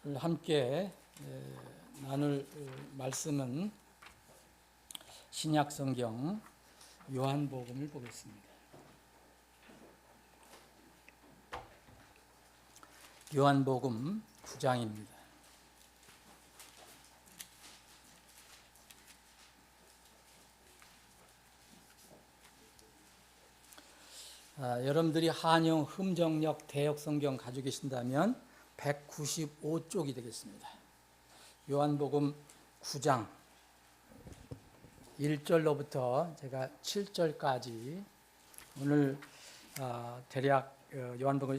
함께 나눌 말씀은 신약성경 요한복음을 보겠습니다. 요한복음 9장입니다. 여러분들이 한영 흠정역 대역성경 가지고 계신다면 195쪽이 되겠습니다. 요한복음 9장 1절로부터 제가 7절까지 오늘 대략 요한복음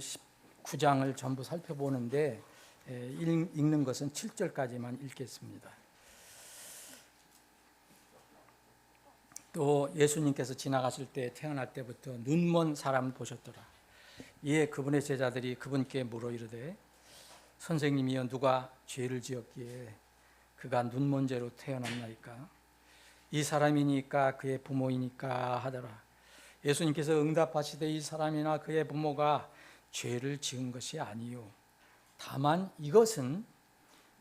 9장을 전부 살펴보는데 읽는 것은 7절까지만 읽겠습니다. 또 예수님께서 지나가실 때 태어날 때부터 눈먼 사람을 보셨더라. 이에 그분의 제자들이 그분께 물어 이르되 선생님이여 누가 죄를 지었기에 그가 눈먼 죄로 태어났나이까? 이 사람이니까 그의 부모이니까 하더라. 예수님께서 응답하시되 이 사람이나 그의 부모가 죄를 지은 것이 아니요 다만 이것은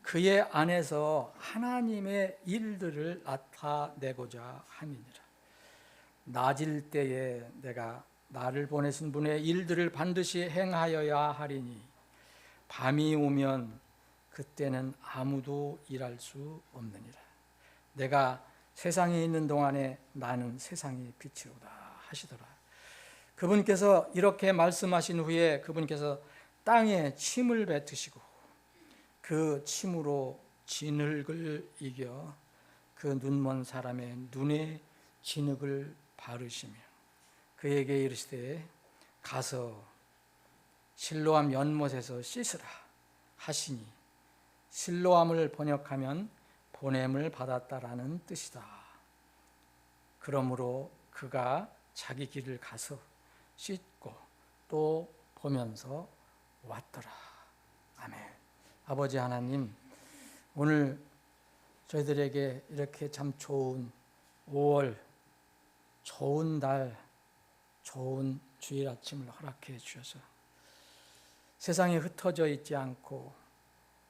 그의 안에서 하나님의 일들을 나타내고자 함이니라. 낮일 때에 내가 나를 보내신 분의 일들을 반드시 행하여야 하리니 밤이 오면 그때는 아무도 일할 수 없느니라. 내가 세상에 있는 동안에 나는 세상의 빛이로다 하시더라. 그분께서 이렇게 말씀하신 후에 그분께서 땅에 침을 뱉으시고 그 침으로 진흙을 이겨 그 눈먼 사람의 눈에 진흙을 바르시며 그에게 이르시되 가서 실로암 연못에서 씻으라 하시니 실로암을 번역하면 보냄을 받았다라는 뜻이다. 그러므로 그가 자기 길을 가서 씻고 또 보면서 왔더라. 아멘. 아버지 하나님, 오늘 저희들에게 이렇게 참 좋은 5월 좋은 달, 좋은 주일 아침을 허락해 주셔서 세상에 흩어져 있지 않고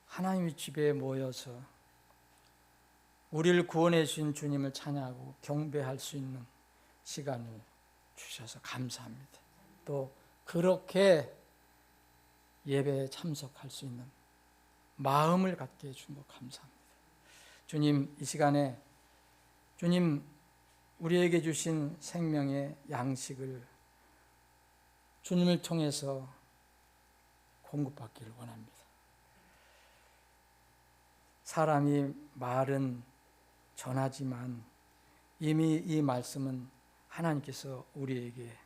하나님의 집에 모여서 우리를 구원해 주신 주님을 찬양하고 경배할 수 있는 시간을 주셔서 감사합니다. 또 그렇게 예배에 참석할 수 있는 마음을 갖게 해준 것 감사합니다. 주님, 이 시간에 주님 우리에게 주신 생명의 양식을 주님을 통해서 공급받기를 원합니다. 사람이 말은 전하지만 이미 이 말씀은 하나님께서 우리에게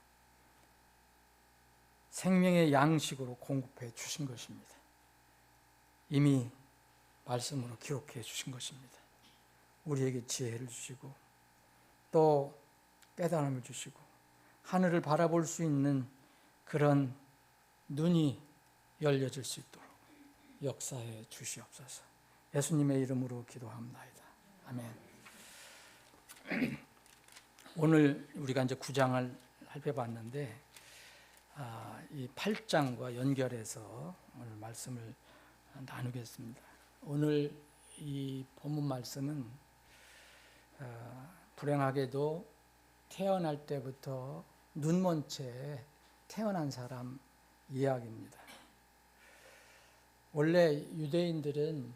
생명의 양식으로 공급해 주신 것입니다. 이미 말씀으로 기록해 주신 것입니다. 우리에게 지혜를 주시고 또 깨달음을 주시고 하늘을 바라볼 수 있는 그런 눈이 열려질 수 있도록 역사해 주시옵소서. 예수님의 이름으로 기도합니다. 아멘. 오늘 우리가 이제 9장을 살펴봤는데 이 8장과 연결해서 오늘 말씀을 나누겠습니다. 오늘 이 본문 말씀은 불행하게도 태어날 때부터 눈먼 채 태어난 사람 이야기입니다. 원래 유대인들은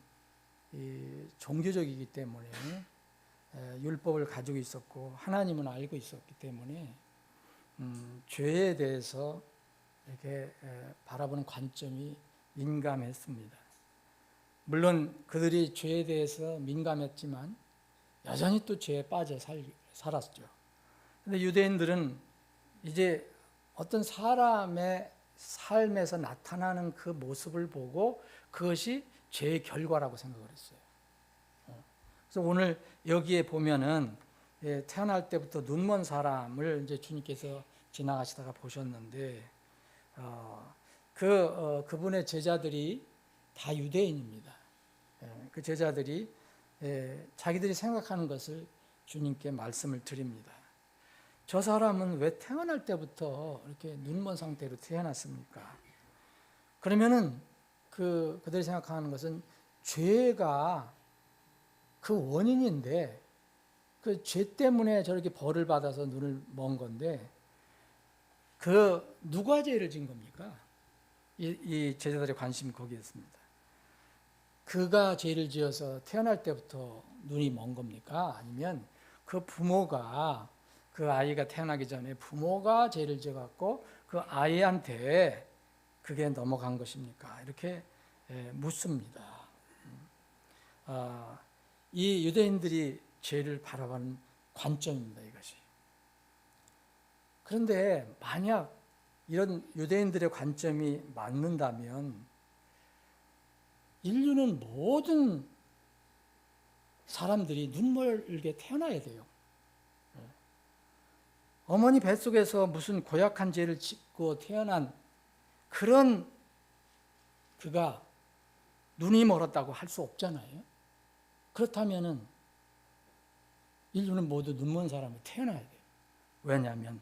이 종교적이기 때문에 율법을 가지고 있었고 하나님은 알고 있었기 때문에 죄에 대해서 이렇게 바라보는 관점이 민감했습니다. 물론 그들이 죄에 대해서 민감했지만 여전히 또 죄에 빠져 살았죠. 그런데 유대인들은 이제 어떤 사람의 삶에서 나타나는 그 모습을 보고 그것이 죄의 결과라고 생각을 했어요. 그래서 오늘 여기에 보면은 태어날 때부터 눈먼 사람을 이제 주님께서 지나가시다가 보셨는데 그분의 제자들이 다 유대인입니다. 그 제자들이 자기들이 생각하는 것을 주님께 말씀을 드립니다. 저 사람은 왜 태어날 때부터 이렇게 눈먼 상태로 태어났습니까? 그러면은 그들이 생각하는 것은 죄가 그 원인인데 그 죄 때문에 저렇게 벌을 받아서 눈을 먼 건데 그 누가 죄를 진 겁니까? 이 제자들의 관심이 거기에 있습니다. 그가 죄를 지어서 태어날 때부터 눈이 먼 겁니까? 아니면 그 부모가 그 아이가 태어나기 전에 부모가 죄를 지어갖고 그 아이한테 그게 넘어간 것입니까? 이렇게 묻습니다. 이 유대인들이 죄를 바라보는 관점입니다. 이것이. 그런데 만약 이런 유대인들의 관점이 맞는다면 인류는 모든 사람들이 눈멀게 태어나야 돼요. 어머니 뱃속에서 무슨 고약한 죄를 짓고 태어난 그런 그가 눈이 멀었다고 할 수 없잖아요. 그렇다면 인류는 모두 눈먼 사람이 태어나야 돼요. 왜냐하면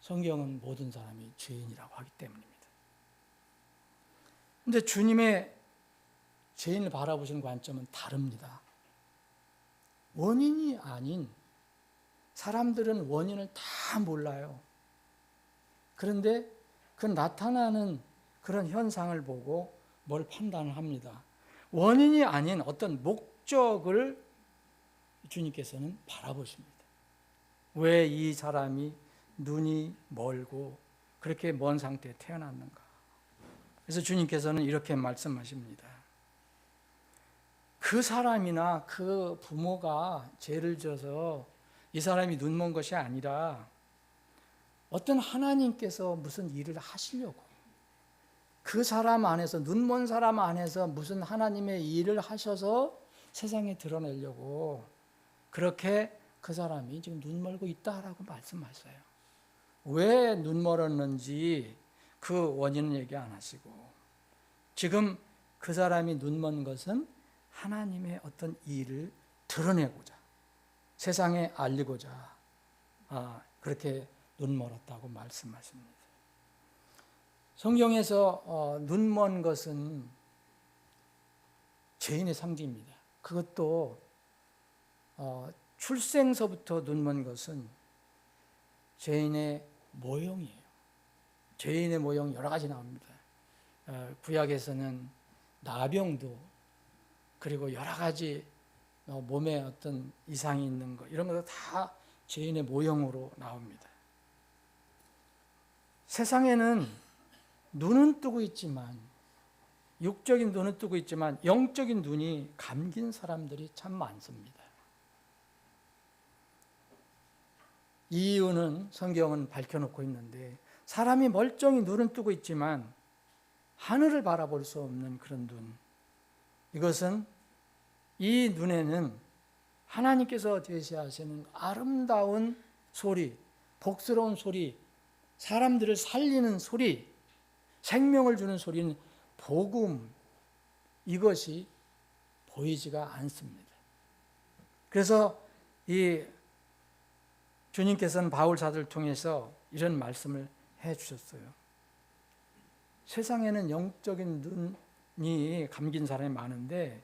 성경은 모든 사람이 죄인이라고 하기 때문입니다. 그런데 주님의 죄인을 바라보시는 관점은 다릅니다. 원인이 아닌 사람들은 원인을 다 몰라요. 그런데 그 나타나는 그런 현상을 보고 뭘 판단을 합니다. 원인이 아닌 어떤 목적을 주님께서는 바라보십니다. 왜 이 사람이 눈이 멀고 그렇게 먼 상태에 태어났는가? 그래서 주님께서는 이렇게 말씀하십니다. 그 사람이나 그 부모가 죄를 져서 이 사람이 눈먼 것이 아니라 어떤 하나님께서 무슨 일을 하시려고 그 사람 안에서 눈먼 사람 안에서 무슨 하나님의 일을 하셔서 세상에 드러내려고 그렇게 그 사람이 지금 눈멀고 있다라고 말씀하셨어요. 왜 눈멀었는지 그 원인은 얘기 안 하시고 지금 그 사람이 눈먼 것은 하나님의 어떤 일을 드러내고자 세상에 알리고자 그렇게 눈멀었다고 말씀하십니다. 성경에서 눈먼 것은 죄인의 상징입니다. 그것도 출생서부터 눈먼 것은 죄인의 모형이에요. 죄인의 모형 여러 가지 나옵니다. 구약에서는 나병도 그리고 여러 가지 몸에 어떤 이상이 있는 것 이런 것도 다 죄인의 모형으로 나옵니다. 세상에는 눈은 뜨고 있지만 육적인 눈은 뜨고 있지만 영적인 눈이 감긴 사람들이 참 많습니다. 이 이유는 성경은 밝혀놓고 있는데 사람이 멀쩡히 눈은 뜨고 있지만 하늘을 바라볼 수 없는 그런 눈, 이것은 이 눈에는 하나님께서 제시하시는 아름다운 소리, 복스러운 소리, 사람들을 살리는 소리, 생명을 주는 소리는 복음, 이것이 보이지가 않습니다. 그래서 이 주님께서는 바울 사도를 통해서 이런 말씀을 해 주셨어요. 세상에는 영적인 눈이 감긴 사람이 많은데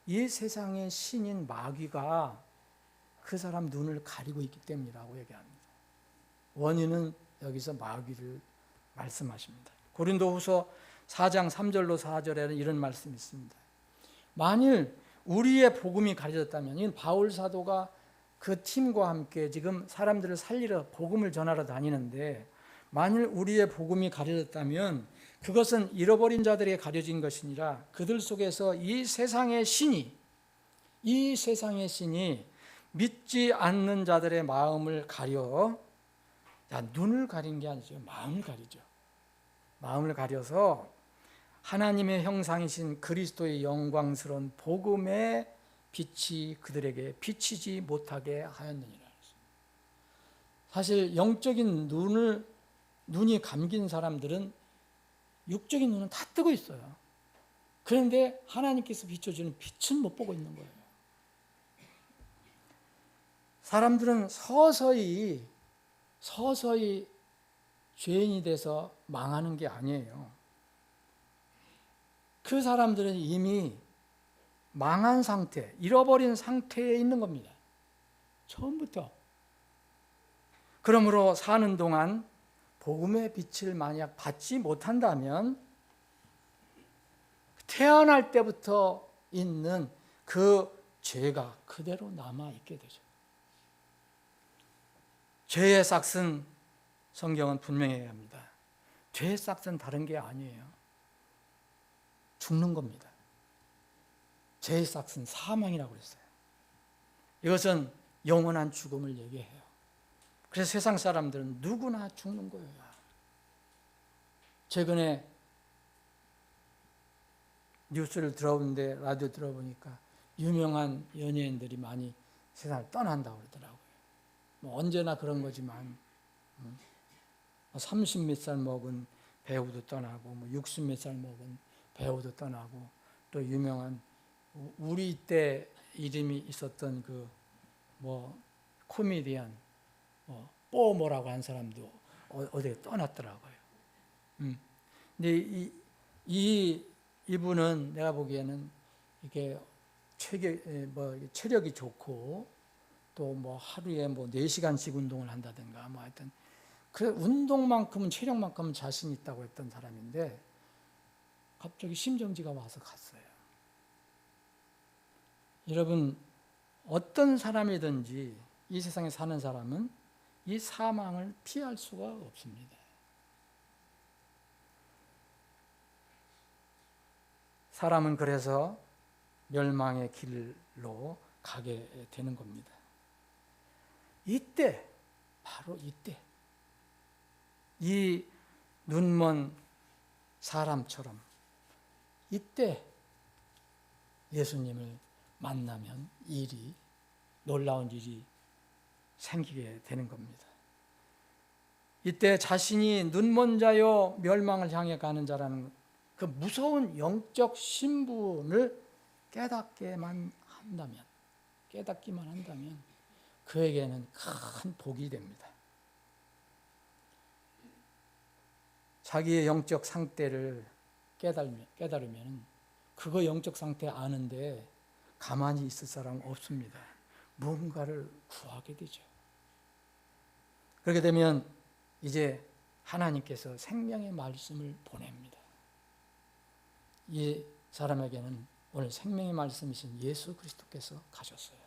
이 세상의 신인 마귀가 그 사람 눈을 가리고 있기 때문이라고 얘기합니다. 원인은 여기서 마귀를 말씀하십니다. 고린도후서 4장 3절로 4절에는 이런 말씀이 있습니다. 만일 우리의 복음이 가려졌다면, 이건 바울 사도가 그 팀과 함께 지금 사람들을 살리러 복음을 전하러 다니는데, 만일 우리의 복음이 가려졌다면 그것은 잃어버린 자들에게 가려진 것이 아니라 그들 속에서 이 세상의 신이 믿지 않는 자들의 마음을 가려, 눈을 가린 게 아니죠. 마음을 가리죠. 마음을 가려서 하나님의 형상이신 그리스도의 영광스러운 복음의 빛이 그들에게 비치지 못하게 하였느니라. 사실 영적인 눈이 감긴 사람들은 육적인 눈은 다 뜨고 있어요. 그런데 하나님께서 비춰주는 빛은 못 보고 있는 거예요. 사람들은 서서히 죄인이 돼서 망하는 게 아니에요. 그 사람들은 이미 망한 상태, 잃어버린 상태에 있는 겁니다. 처음부터. 그러므로 사는 동안 복음의 빛을 만약 받지 못한다면 태어날 때부터 있는 그 죄가 그대로 남아있게 되죠. 죄의 싹은 성경은 분명히 얘기합니다. 죄의 싹은 다른 게 아니에요. 죽는 겁니다. 죄의 싹은 사망이라고 그랬어요. 이것은 영원한 죽음을 얘기해요. 그래서 세상 사람들은 누구나 죽는 거예요. 최근에 뉴스를 들어보는데 라디오 들어보니까 유명한 연예인들이 많이 세상을 떠난다고 그러더라고요. 뭐 언제나 그런 거지만 30 몇 살 먹은 배우도 떠나고 60 몇 살 먹은 배우도 떠나고 또 유명한 우리 때 이름이 있었던 그 코미디언 뽀모라고 한 사람도 어디에 떠났더라고요. 근데 이분은 내가 보기에는 이게 체력이 좋고 또 하루에 4시간씩 운동을 한다든가 하여튼 그 운동만큼은 체력만큼은 자신 있다고 했던 사람인데 갑자기 심정지가 와서 갔어요. 여러분, 어떤 사람이든지 이 세상에 사는 사람은 이 사망을 피할 수가 없습니다. 사람은 그래서 멸망의 길로 가게 되는 겁니다. 이때, 바로 이때, 이 눈먼 사람처럼 이때 예수님을 만나면 놀라운 일이 생기게 되는 겁니다. 이때 자신이 눈먼 자요 멸망을 향해 가는 자라는 그 무서운 영적 신분을 깨닫기만 한다면 그에게는 큰 복이 됩니다. 자기의 영적 상태를 깨달으면 그거 영적 상태 아는데 가만히 있을 사람 없습니다. 무언가를 구하게 되죠. 그렇게 되면 이제 하나님께서 생명의 말씀을 보냅니다. 이 사람에게는 오늘 생명의 말씀이신 예수 그리스도께서 가셨어요.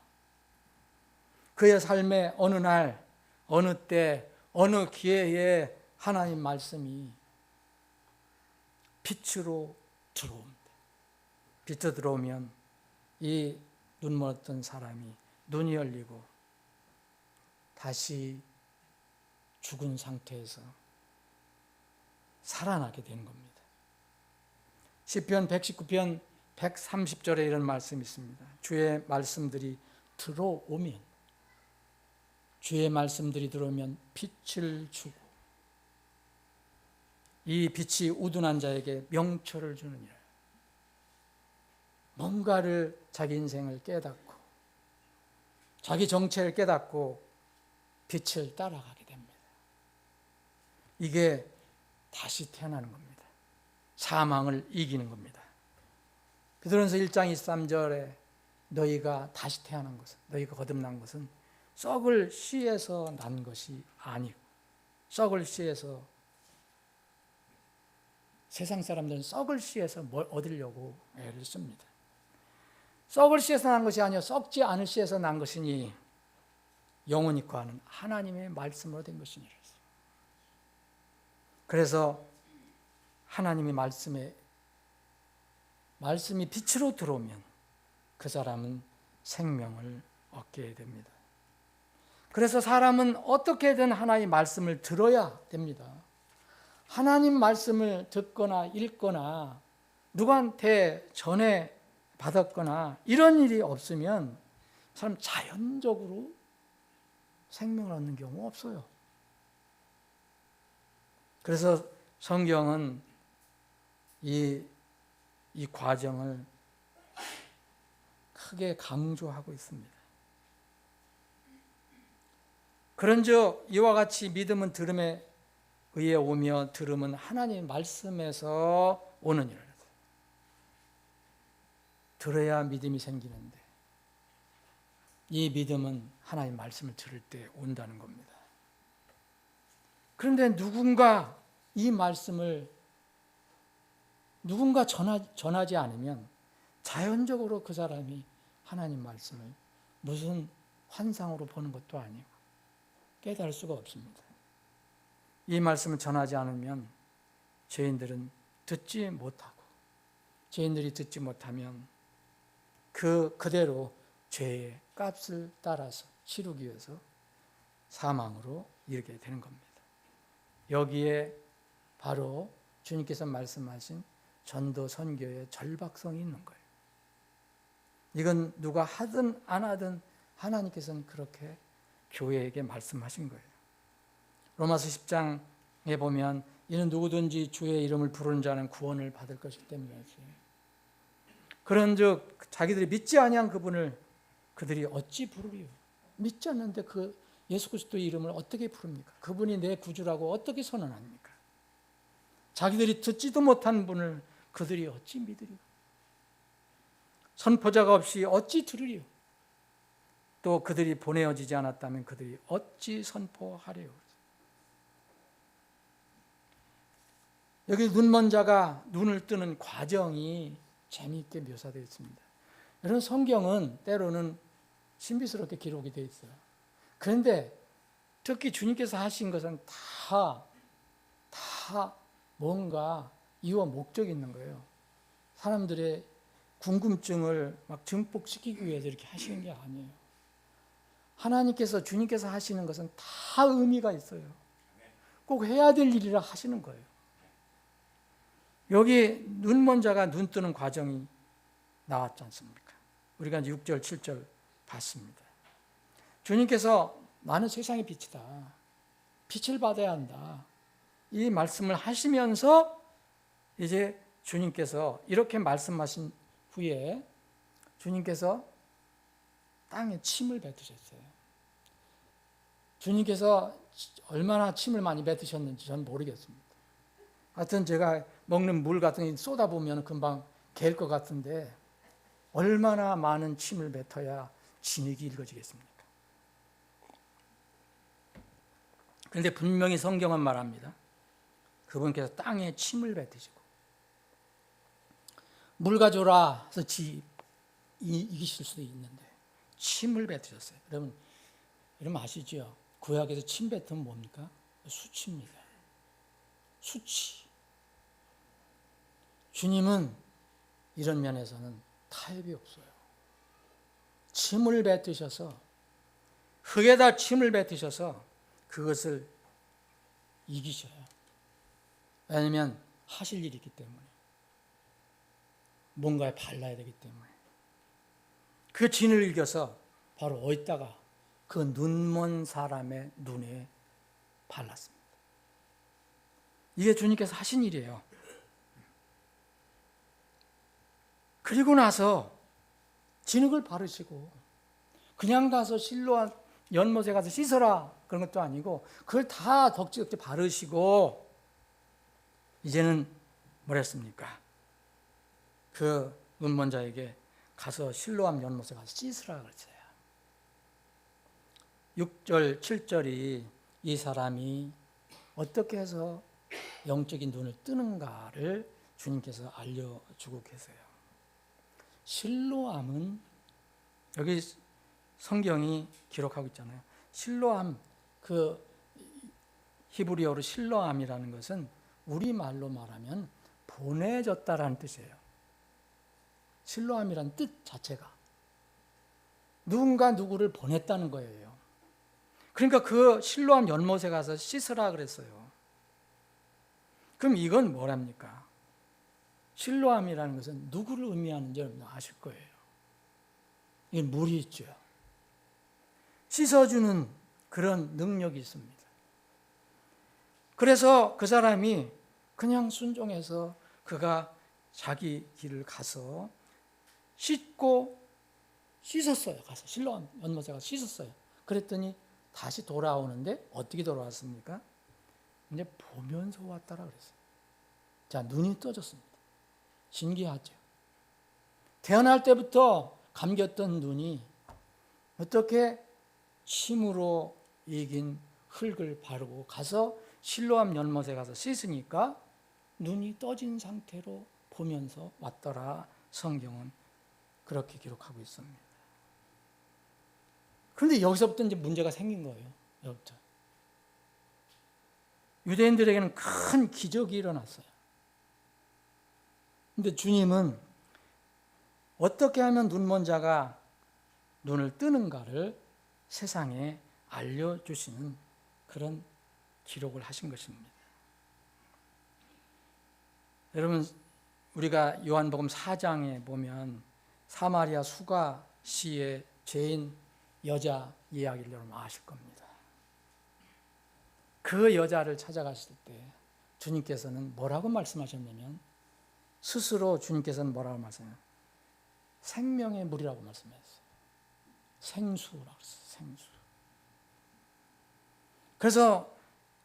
그의 삶의 어느 날, 어느 때, 어느 기회에 하나님 말씀이 빛으로 들어옵니다. 빛으로 들어오면 이 눈먼었던 사람이 눈이 열리고 다시 죽은 상태에서 살아나게 되는 겁니다. 시편 119편 130절에 이런 말씀이 있습니다. 주의 말씀들이 들어오면 빛을 주고 이 빛이 우둔한 자에게 명철을 주느니라. 뭔가를 자기 인생을 깨닫고 자기 정체를 깨닫고 빛을 따라가게 됩니다. 이게 다시 태어나는 겁니다. 사망을 이기는 겁니다. 베드로전서 1장 23절에 너희가 다시 태어난 것은, 너희가 거듭난 것은 썩을 씨에서 난 것이 아니고, 썩을 씨에서, 세상 사람들은 썩을 씨에서 뭘 얻으려고 애를 씁니다. 썩을 씨에서 난 것이 아니요 썩지 않을 씨에서 난 것이니 영원히 거하는 하나님의 말씀으로 된 것이니라. 그래서 하나님의 말씀이 빛으로 들어오면 그 사람은 생명을 얻게 됩니다. 그래서 사람은 어떻게든 하나님의 말씀을 들어야 됩니다. 하나님 말씀을 듣거나 읽거나 누구한테 전해 받았거나 이런 일이 없으면 사람 자연적으로 생명을 얻는 경우 없어요. 그래서 성경은 이 과정을 크게 강조하고 있습니다. 그런즉 이와 같이 믿음은 들음에 의해 오며 들음은 하나님의 말씀에서 오느니라. 들어야 믿음이 생기는데 이 믿음은 하나님 말씀을 들을 때 온다는 겁니다. 그런데 누군가 이 말씀을 전하지 않으면 자연적으로 그 사람이 하나님 말씀을 무슨 환상으로 보는 것도 아니고 깨달을 수가 없습니다. 이 말씀을 전하지 않으면 죄인들은 듣지 못하고, 죄인들이 듣지 못하면 그대로 죄의 값을 따라서 치르기 위해서 사망으로 이르게 되는 겁니다. 여기에 바로 주님께서 말씀하신 전도 선교의 절박성이 있는 거예요. 이건 누가 하든 안 하든 하나님께서는 그렇게 교회에게 말씀하신 거예요. 로마서 10장에 보면 이는 누구든지 주의 이름을 부르는 자는 구원을 받을 것이기 때문이지. 그런즉 자기들이 믿지 아니한 그분을 그들이 어찌 부르리요? 믿지 않는데 그 예수 그리스도의 이름을 어떻게 부릅니까? 그분이 내 구주라고 어떻게 선언합니까? 자기들이 듣지도 못한 분을 그들이 어찌 믿으리요? 선포자가 없이 어찌 들으리요? 또 그들이 보내어지지 않았다면 그들이 어찌 선포하리요? 여기 눈먼 자가 눈을 뜨는 과정이 재미있게 묘사되어 있습니다. 여러분, 성경은 때로는 신비스럽게 기록이 되어 있어요. 그런데 특히 주님께서 하신 것은 다 뭔가 이유와 목적이 있는 거예요. 사람들의 궁금증을 막 증폭시키기 위해서 이렇게 하시는 게 아니에요. 하나님께서, 주님께서 하시는 것은 다 의미가 있어요. 꼭 해야 될 일이라 하시는 거예요. 여기 눈먼 자가 눈 뜨는 과정이 나왔지 않습니까? 우리가 이제 6절, 7절 봤습니다. 주님께서 나는 세상의 빛이다. 빛을 받아야 한다. 이 말씀을 하시면서 이제 주님께서 이렇게 말씀하신 후에 주님께서 땅에 침을 뱉으셨어요. 주님께서 얼마나 침을 많이 뱉으셨는지 저는 모르겠습니다. 하여튼 제가 먹는 물 같은 게 쏟아보면 금방 갤 것 같은데 얼마나 많은 침을 뱉어야 진흙이 읽어지겠습니까? 그런데 분명히 성경은 말합니다. 그분께서 땅에 침을 뱉으시고 물 가져라 해서 이기실 수도 있는데 침을 뱉으셨어요. 여러분 아시죠? 구약에서 침 뱉으면 뭡니까? 수치입니다. 수치. 주님은 이런 면에서는 타협이 없어요. 침을 뱉으셔서, 흙에다 침을 뱉으셔서 그것을 이기셔요. 왜냐하면 하실 일이 있기 때문에, 뭔가에 발라야 되기 때문에. 그 진을 이겨서 바로 어디다가 그 눈먼 사람의 눈에 발랐습니다. 이게 주님께서 하신 일이에요. 그리고 나서 진흙을 바르시고 그냥 가서 실로암 연못에 가서 씻어라 그런 것도 아니고 그걸 다 덕지덕지 바르시고 이제는 뭐랬습니까? 그 눈먼 자에게 가서 실로암 연못에 가서 씻으라 그랬어요. 6절, 7절이 이 사람이 어떻게 해서 영적인 눈을 뜨는가를 주님께서 알려주고 계세요. 실로암은 여기 성경이 기록하고 있잖아요. 실로암, 그 히브리어로 실로암이라는 것은 우리말로 말하면 보내졌다라는 뜻이에요. 실로암이라는 뜻 자체가 누군가 누구를 보냈다는 거예요. 그러니까 그 실로암 연못에 가서 씻으라 그랬어요. 그럼 이건 뭐랍니까? 실로암이라는 것은 누구를 의미하는지 여러분 아실 거예요. 이게 물이 있죠. 씻어주는 그런 능력이 있습니다. 그래서 그 사람이 그냥 순종해서 그가 자기 길을 가서 씻었어요. 가서 실로암 연못에 가서 씻었어요. 그랬더니 다시 돌아오는데 어떻게 돌아왔습니까? 이제 보면서 왔다라 그랬어요. 자, 눈이 떠졌습니다. 신기하죠. 태어날 때부터 감겼던 눈이 어떻게 침으로 이긴 흙을 바르고 가서 실로암 연못에 가서 씻으니까 눈이 떠진 상태로 보면서 왔더라. 성경은 그렇게 기록하고 있습니다. 그런데 여기서부터 이제 문제가 생긴 거예요. 여기부터. 유대인들에게는 큰 기적이 일어났어요. 근데 주님은 어떻게 하면 눈먼 자가 눈을 뜨는가를 세상에 알려주시는 그런 기록을 하신 것입니다. 여러분, 우리가 요한복음 4장에 보면 사마리아 수가 시의 죄인 여자 이야기를 여러분 아실 겁니다. 그 여자를 찾아가실 때 주님께서는 뭐라고 말씀하셨냐면, 스스로 주님께서는 뭐라고 말씀하셨냐면 생명의 물이라고 말씀하셨어요. 생수라고 했어요. 생수. 그래서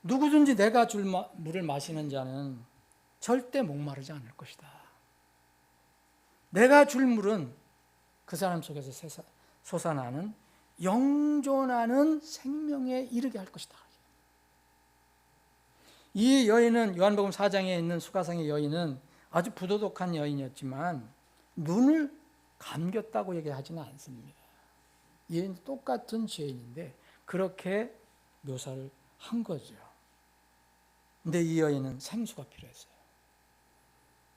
누구든지 내가 줄 물을 마시는 자는 절대 목마르지 않을 것이다. 내가 줄 물은 그 사람 속에서 솟아나는 영존하는 생명에 이르게 할 것이다. 이 여인은, 요한복음 4장에 있는 수가성의 여인은 아주 부도덕한 여인이었지만 눈을 감겼다고 얘기하지는 않습니다. 얘는 똑같은 죄인인데 그렇게 묘사를 한 거죠. 근데 이 여인은 생수가 필요했어요.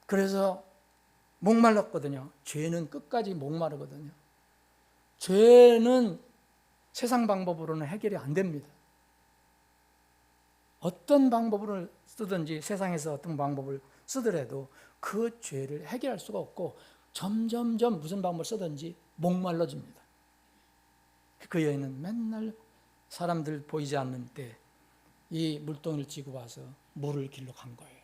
그래서 목말랐거든요. 죄는 끝까지 목마르거든요. 죄는 세상 방법으로는 해결이 안 됩니다. 어떤 방법을 쓰든지, 세상에서 어떤 방법을 쓰더라도 그 죄를 해결할 수가 없고 점점점 무슨 방법을 쓰든지 목말라집니다. 그 여인은 맨날 사람들 보이지 않는 때 이 물동이를 쥐고 와서 물을 길러 간 거예요.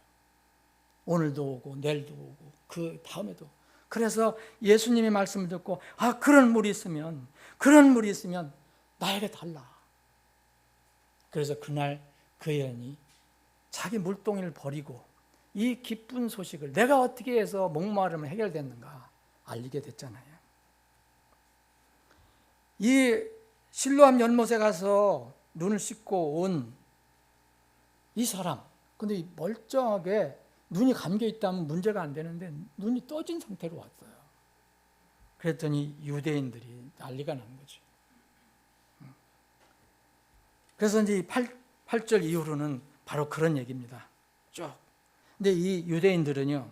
오늘도 오고 내일도 오고 그 다음에도. 그래서 예수님의 말씀을 듣고, 그런 물이 있으면 나에게 달라. 그래서 그날 그 여인이 자기 물동이를 버리고 이 기쁜 소식을, 내가 어떻게 해서 목마름을 해결됐는가 알리게 됐잖아요. 이 실로암 연못에 가서 눈을 씻고 온 이 사람, 근데 멀쩡하게 눈이 감겨 있다면 문제가 안 되는데 눈이 떠진 상태로 왔어요. 그랬더니 유대인들이 난리가 난 거죠. 그래서 이제 8절 이후로는 바로 그런 얘기입니다. 쭉. 근데 이 유대인들은요,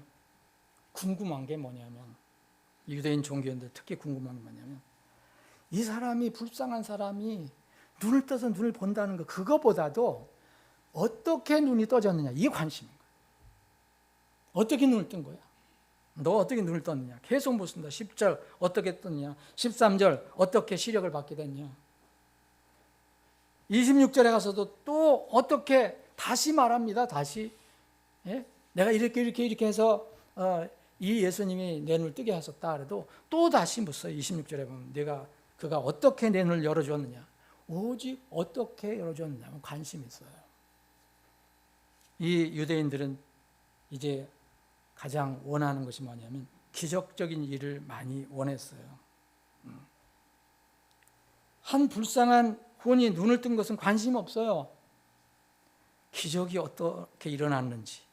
궁금한 게 뭐냐면, 유대인 종교인들 특히 궁금한 게 뭐냐면, 이 사람이, 불쌍한 사람이 눈을 떠서 눈을 본다는 거, 그거보다도 어떻게 눈이 떠졌느냐, 이게 관심인 거예요. 어떻게 눈을 뜬 거야? 너 어떻게 눈을 떴느냐? 계속 묻습니다. 10절 어떻게 떴냐? 13절 어떻게 시력을 받게 됐냐? 26절에 가서도 또 어떻게 다시 말합니다. 다시. 예? 내가 이렇게 해서 이 예수님이 내 눈을 뜨게 하셨다 그래도 또 다시 묻어요. 26절에 보면 그가 어떻게 내 눈을 열어줬느냐? 오직 어떻게 열어줬느냐? 관심이 있어요. 이 유대인들은 이제 가장 원하는 것이 뭐냐면 기적적인 일을 많이 원했어요. 한 불쌍한 혼이 눈을 뜬 것은 관심 없어요. 기적이 어떻게 일어났는지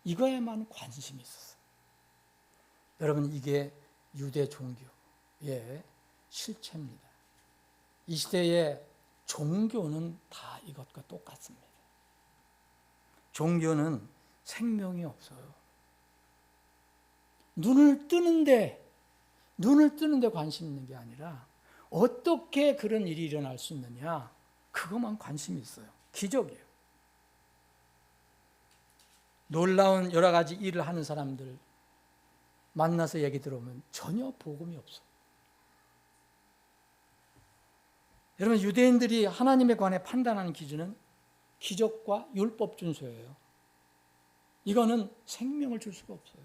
이거에만 관심이 있었어요. 여러분, 이게 유대 종교의 실체입니다. 이 시대의 종교는 다 이것과 똑같습니다. 종교는 생명이 없어요. 눈을 뜨는데 관심 있는 게 아니라 어떻게 그런 일이 일어날 수 있느냐, 그것만 관심이 있어요. 기적이에요. 놀라운 여러 가지 일을 하는 사람들 만나서 얘기 들어보면 전혀 복음이 없어. 여러분, 유대인들이 하나님에 관해 판단하는 기준은 기적과 율법 준수예요. 이거는 생명을 줄 수가 없어요.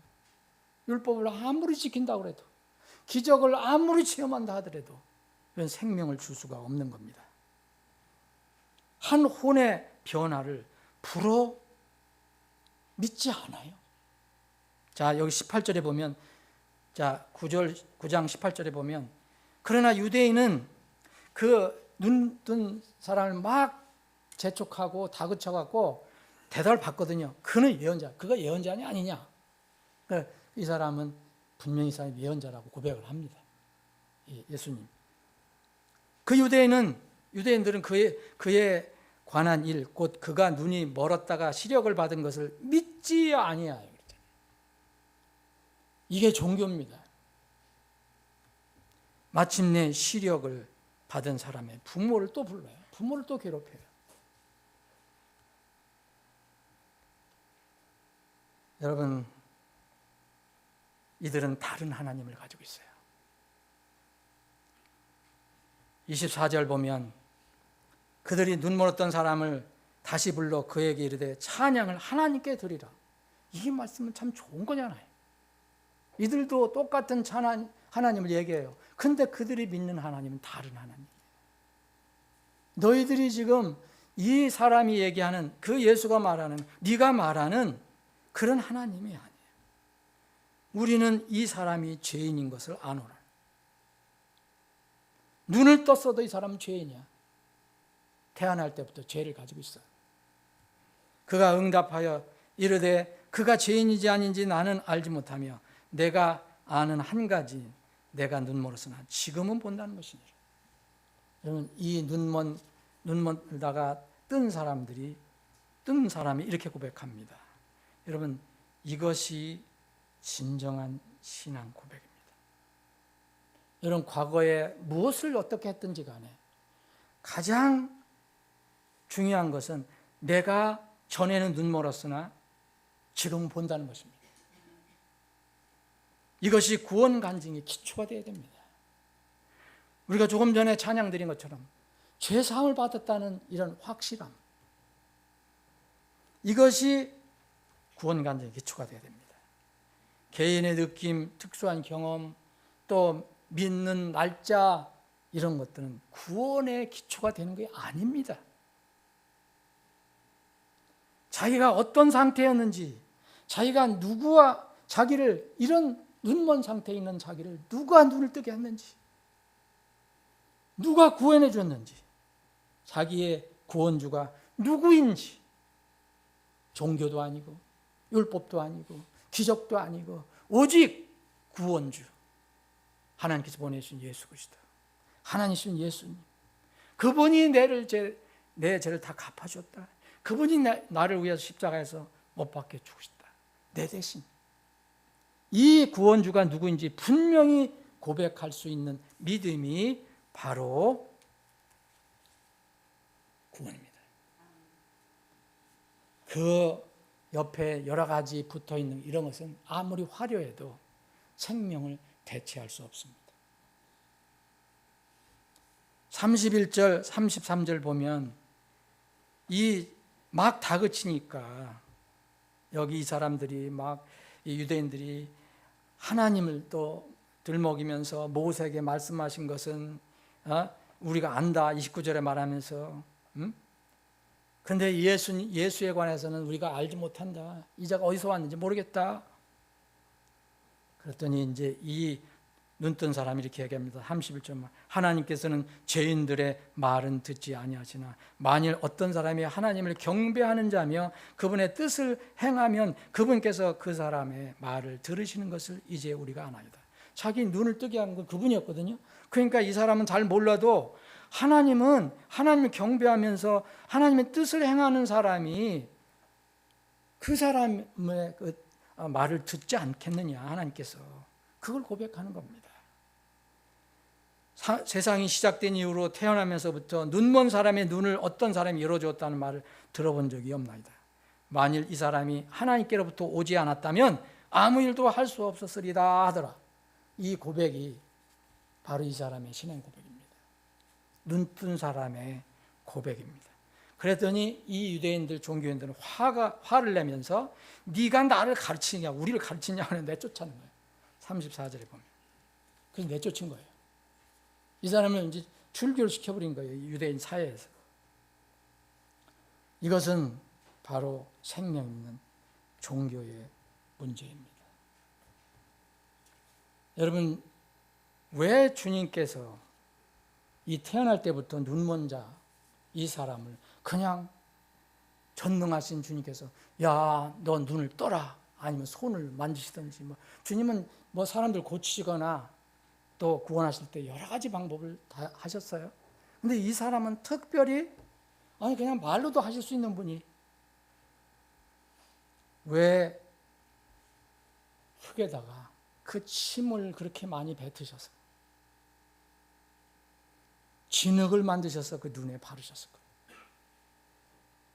율법을 아무리 지킨다고 해도, 기적을 아무리 체험한다 하더라도 이건 생명을 줄 수가 없는 겁니다. 한 혼의 변화를 불어 믿지 않아요. 자, 여기 18절에 보면 자, 9장 18절에 보면 그러나 유대인은 그 눈 뜬 사람을 막 재촉하고 다그쳐갖고 대답을 받거든요. 그는 예언자, 그가 예언자냐 아니냐. 이 사람은 분명히 이 사람이 예언자라고 고백을 합니다. 예수님. 그 유대인들은 그에 관한 일, 곧 그가 눈이 멀었다가 시력을 받은 것을 믿지 아니하여. 이게 종교입니다. 마침내 시력을 받은 사람의 부모를 또 불러요. 부모를 또 괴롭혀요. 여러분, 이들은 다른 하나님을 가지고 있어요. 24절 보면 그들이 눈 멀었던 사람을 다시 불러 그에게 이르되 찬양을 하나님께 드리라. 이 말씀은 참 좋은 거잖아요. 이들도 똑같은 하나님을 얘기해요. 근데 그들이 믿는 하나님은 다른 하나님이에요. 너희들이 지금 이 사람이 얘기하는 그 예수가 말하는 네가 말하는 그런 하나님이 아니에요. 우리는 이 사람이 죄인인 것을 아노라. 눈을 떴어도 이 사람은 죄인이야. 태어날 때부터 죄를 가지고 있어요. 그가 응답하여 이르되 그가 죄인인지 아닌지 나는 알지 못하며 내가 아는 한 가지 내가 눈멀었으나 지금은 본다는 것이니라. 여러분, 이 눈먼다가 뜬 사람이 이렇게 고백합니다. 여러분, 이것이 진정한 신앙 고백입니다. 여러분, 과거에 무엇을 어떻게 했든지 간에 가장 중요한 것은 내가 전에는 눈멀었으나 지금은 본다는 것입니다. 이것이 구원 간증의 기초가 되어야 됩니다. 우리가 조금 전에 찬양 드린 것처럼 죄사함을 받았다는 이런 확실함, 이것이 구원 간증의 기초가 되어야 됩니다. 개인의 느낌, 특수한 경험, 또 믿는 날짜, 이런 것들은 구원의 기초가 되는 게 아닙니다. 자기가 어떤 상태였는지, 자기가 누구와 자기를 이런 눈먼 상태에 있는 자기를 누가 눈을 뜨게 했는지, 누가 구원해 줬는지, 자기의 구원주가 누구인지, 종교도 아니고 율법도 아니고 기적도 아니고 오직 구원주, 하나님께서 보내신 예수 그리스도, 하나님이신 예수님, 그분이 내 죄를 다 갚아줬다. 그분이 나를 위해서 십자가에서 못 박혀 죽으셨다. 내 대신. 이 구원주가 누구인지 분명히 고백할 수 있는 믿음이 바로 구원입니다. 그 옆에 여러 가지 붙어있는 이런 것은 아무리 화려해도 생명을 대체할 수 없습니다. 31절, 33절 보면 이 막 다그치니까 여기 이 사람들이 이 유대인들이 하나님을 또 들먹이면서 모세에게 말씀하신 것은 우리가 안다 29절에 말하면서 그런데 예수에 관해서는 우리가 알지 못한다. 이 자가 어디서 왔는지 모르겠다. 그랬더니 이제 이 눈뜬 사람이 이렇게 얘기합니다. 31절 하나님께서는 죄인들의 말은 듣지 아니하시나 만일 어떤 사람이 하나님을 경배하는 자며 그분의 뜻을 행하면 그분께서 그 사람의 말을 들으시는 것을 이제 우리가 아나이다. 자기 눈을 뜨게 한 건 그분이었거든요. 그러니까 이 사람은 잘 몰라도 하나님을 경배하면서 하나님의 뜻을 행하는 사람이 그 사람의 그 말을 듣지 않겠느냐, 하나님께서 그걸 고백하는 겁니다. 세상이 시작된 이후로 태어나면서부터 눈먼 사람의 눈을 어떤 사람이 열어주었다는 말을 들어본 적이 없나이다. 만일 이 사람이 하나님께로부터 오지 않았다면 아무 일도 할 수 없었으리다 하더라. 이 고백이 바로 이 사람의 신앙 고백입니다. 눈뜬 사람의 고백입니다. 그랬더니 이 유대인들, 종교인들은 화를 내면서 네가 나를 가르치냐, 우리를 가르치냐 하는 내쫓아는 거예요. 34절에 보면. 그래서 내쫓은 거예요. 이 사람을 이제 출교를 시켜버린 거예요. 유대인 사회에서. 이것은 바로 생명 있는 종교의 문제입니다. 여러분, 왜 주님께서 이 태어날 때부터 눈먼 자, 이 사람을 그냥 전능하신 주님께서 야, 너 눈을 떠라, 아니면 손을 만지시든지, 주님은 사람들 고치시거나 또 구원하실 때 여러 가지 방법을 다 하셨어요. 근데 이 사람은 특별히 그냥 말로도 하실 수 있는 분이 왜 흙에다가 그 침을 그렇게 많이 뱉으셔서 진흙을 만드셔서 그 눈에 바르셨을 거예요.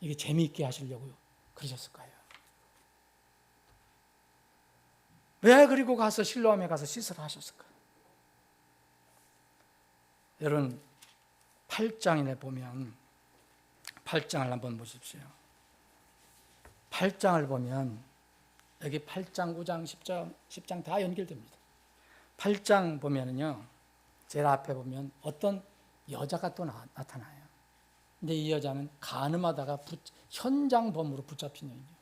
이게 재미있게 하시려고 그러셨을 거예요. 왜 그리고 가서 실로암에 가서 씻으라 하셨을까요? 여러분, 8장에 보면 8장을 한번 보십시오. 8장을 보면 여기 8장, 9장, 10장 다 연결됩니다. 8장 보면은요, 제일 앞에 보면 어떤 여자가 또 나타나요. 근데 이 여자는 간음하다가 현장범으로 붙잡힌 여인이에요.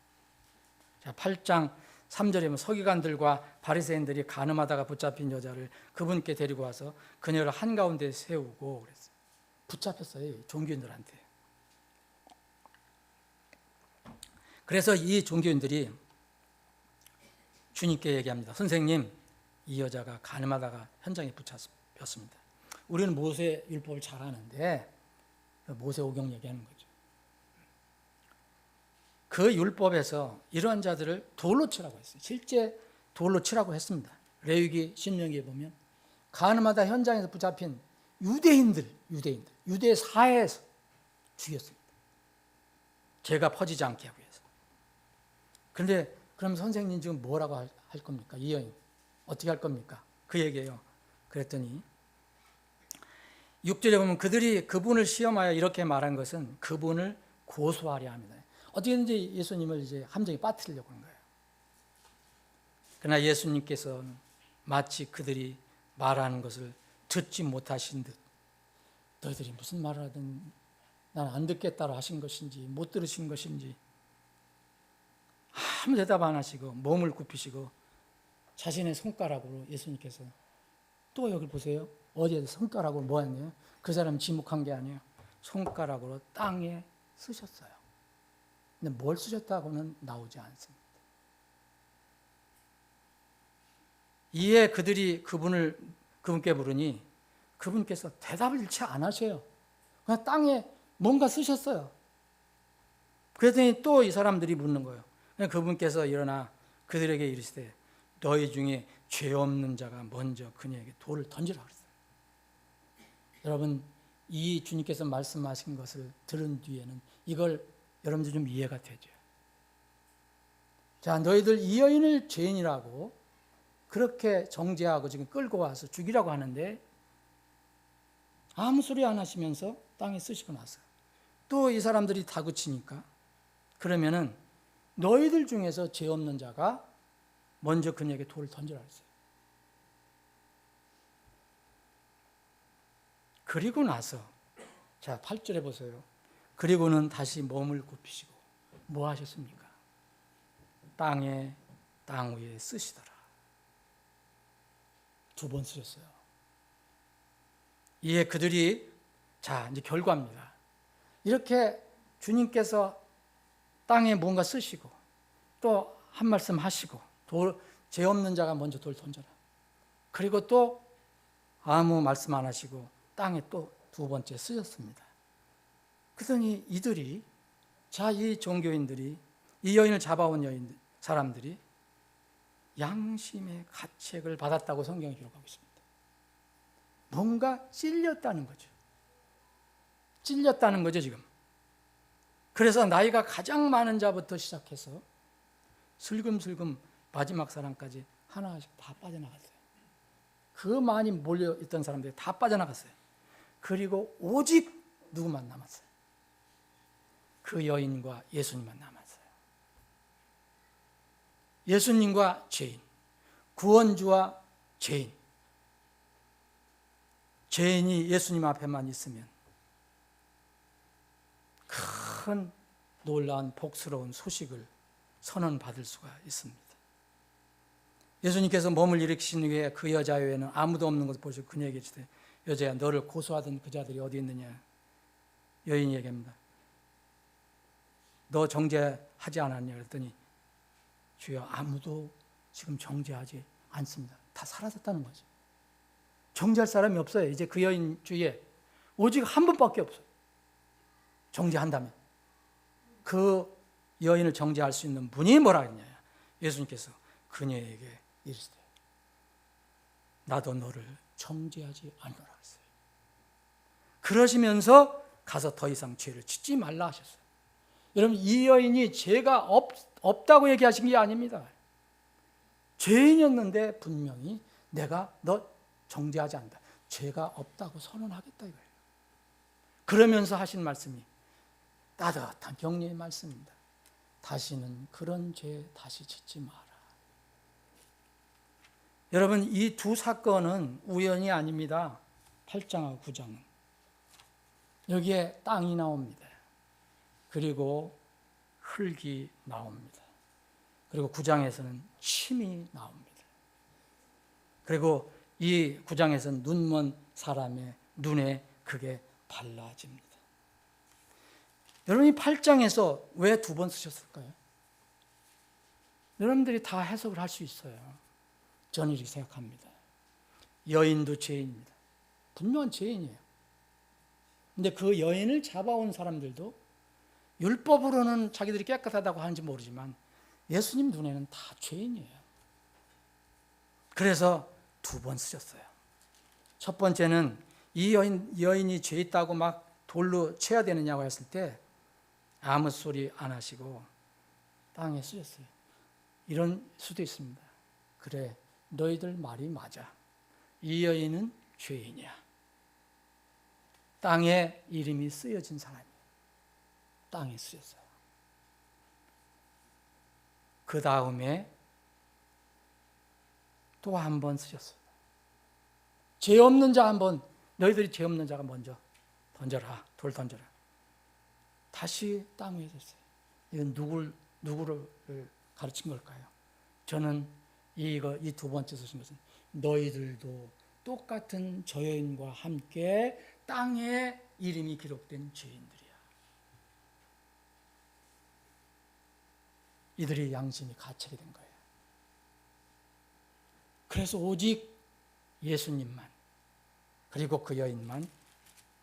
자, 8장 3절에 보면 서기관들과 바리새인들이 간음하다가 붙잡힌 여자를 그분께 데리고 와서 그녀를 한가운데 세우고 그랬어요. 붙잡혔어요, 종교인들한테. 그래서 이 종교인들이 주님께 얘기합니다. 선생님, 이 여자가 간음하다가 현장에 붙잡혔습니다. 우리는 모세 율법을 잘 아는데 모세 오경 얘기하는 거죠. 그 율법에서 이러한 자들을 돌로 치라고 했어요. 실제 돌로 치라고 했습니다. 레위기 신명기에 보면 간음하다 현장에서 붙잡힌 유대인들 유대 사회에서 죽였습니다. 죄가 퍼지지 않게 하기 위해서. 그런데 그럼 선생님 지금 뭐라고 할 겁니까? 이 여인 어떻게 할 겁니까? 그 얘기예요. 그랬더니 6절에 보면 그들이 그분을 시험하여 이렇게 말한 것은 그분을 고소하려 합니다. 어떻게든지 예수님을 이제 함정에 빠뜨리려고 하는 거예요. 그러나 예수님께서는 마치 그들이 말하는 것을 듣지 못하신 듯 너희들이 무슨 말을 하든 난 안 듣겠다고 하신 것인지 못 들으신 것인지 아무 대답 안 하시고 몸을 굽히시고 자신의 손가락으로 예수님께서 또 여기 보세요. 어디에서 손가락으로 뭐 했네요? 그 사람 지목한 게 아니에요. 손가락으로 땅에 쓰셨어요. 근데 뭘 쓰셨다고는 나오지 않습니다. 이에 그들이 그분께 물으니 그분께서 대답을 일체 안 하셔요. 그냥 땅에 뭔가 쓰셨어요. 그랬더니 또 이 사람들이 묻는 거예요. 그분께서 일어나 그들에게 이르시되 너희 중에 죄 없는 자가 먼저 그녀에게 돌을 던지라 그랬어요. 여러분, 이 주님께서 말씀하신 것을 들은 뒤에는 이걸 여러분들 좀 이해가 되죠. 자, 너희들 이 여인을 죄인이라고 그렇게 정죄하고 지금 끌고 와서 죽이라고 하는데 아무 소리 안 하시면서 땅에 쓰시고 나서 또 이 사람들이 다그치니까 그러면은 너희들 중에서 죄 없는 자가 먼저 그녀에게 돌을 던지라 했어요. 그리고 나서 자 8절에 보세요. 그리고는 다시 몸을 굽히시고 뭐 하셨습니까? 땅 위에 쓰시더라. 2번 쓰셨어요. 이에 그들이 자 이제 결과입니다. 이렇게 주님께서 땅에 뭔가 쓰시고 또 한 말씀 하시고 죄 없는 자가 먼저 돌 던져라. 그리고 또 아무 말씀 안 하시고 땅에 또 2번째 쓰셨습니다. 그러더니 이들이 이 종교인들이 이 여인을 잡아온 사람들이 양심의 가책을 받았다고 성경이 기록하고 있습니다. 뭔가 찔렸다는 거죠. 찔렸다는 거죠 지금. 그래서 나이가 가장 많은 자부터 시작해서 슬금슬금 마지막 사람까지 하나씩 다 빠져나갔어요. 그 많이 몰려있던 사람들이 다 빠져나갔어요. 그리고 오직 누구만 남았어요? 그 여인과 예수님만 남았어요. 예수님과 죄인, 구원주와 죄인. 죄인이 예수님 앞에만 있으면 큰 놀라운 복스러운 소식을 선언받을 수가 있습니다. 예수님께서 몸을 일으키신 후에 그 여자 외에는 아무도 없는 것을 보시고 그녀에게 이르시되 여자야 너를 고소하던 그 자들이 어디 있느냐. 여인이 얘기합니다. 너 정죄하지 않았냐 그랬더니 주여 아무도 지금 정죄하지 않습니다. 다 사라졌다는 거죠. 정죄할 사람이 없어요. 이제 그 여인 주위에 오직 한 분밖에 없어요. 정죄한다면 그 여인을 정죄할 수 있는 분이 뭐라 했냐. 예수님께서 그녀에게 이르시되 나도 너를 정죄하지 않노라 했어요. 그러시면서 가서 더 이상 죄를 짓지 말라 하셨어요. 여러분 이 여인이 죄가 없다고 얘기하신 게 아닙니다. 죄인이었는데 분명히 내가 너 정죄하지 않는다. 죄가 없다고 선언하겠다 이거예요. 그러면서 하신 말씀이 따뜻한 격려의 말씀입니다. 다시는 그런 죄 다시 짓지 마라. 여러분 이 두 사건은 우연이 아닙니다. 8장하고 9장은. 여기에 땅이 나옵니다. 그리고 흙이 나옵니다. 그리고 9장에서는 침이 나옵니다. 그리고 이 9장에서는 눈먼 사람의 눈에 그게 발라집니다. 여러분 이 8장에서 왜 두 번 쓰셨을까요? 여러분들이 다 해석을 할 수 있어요. 저는 이렇게 생각합니다. 여인도 죄인입니다. 분명한 죄인이에요. 근데 그 여인을 잡아온 사람들도 율법으로는 자기들이 깨끗하다고 하는지 모르지만 예수님 눈에는 다 죄인이에요. 그래서 두 번 쓰셨어요. 첫 번째는 이 여인이 죄 있다고 막 돌로 쳐야 되느냐고 했을 때 아무 소리 안 하시고 땅에 쓰셨어요. 이런 수도 있습니다. 그래, 너희들 말이 맞아. 이 여인은 죄인이야. 땅에 이름이 쓰여진 사람이에요. 땅에 쓰였어요. 그 다음에 또 한 번 쓰셨어요. 죄 없는 자 한 번, 너희들이 죄 없는 자가 먼저 던져라, 돌 던져라. 다시 땅 위에 섰어요. 이건 누구를 가르친 걸까요? 저는 이 두 번째 쓰신 것은 너희들도 똑같은 저 여인과 함께 땅에 이름이 기록된 죄인들이야. 이들이 양심이 가책이 된 거예요. 그래서 오직 예수님만 그리고 그 여인만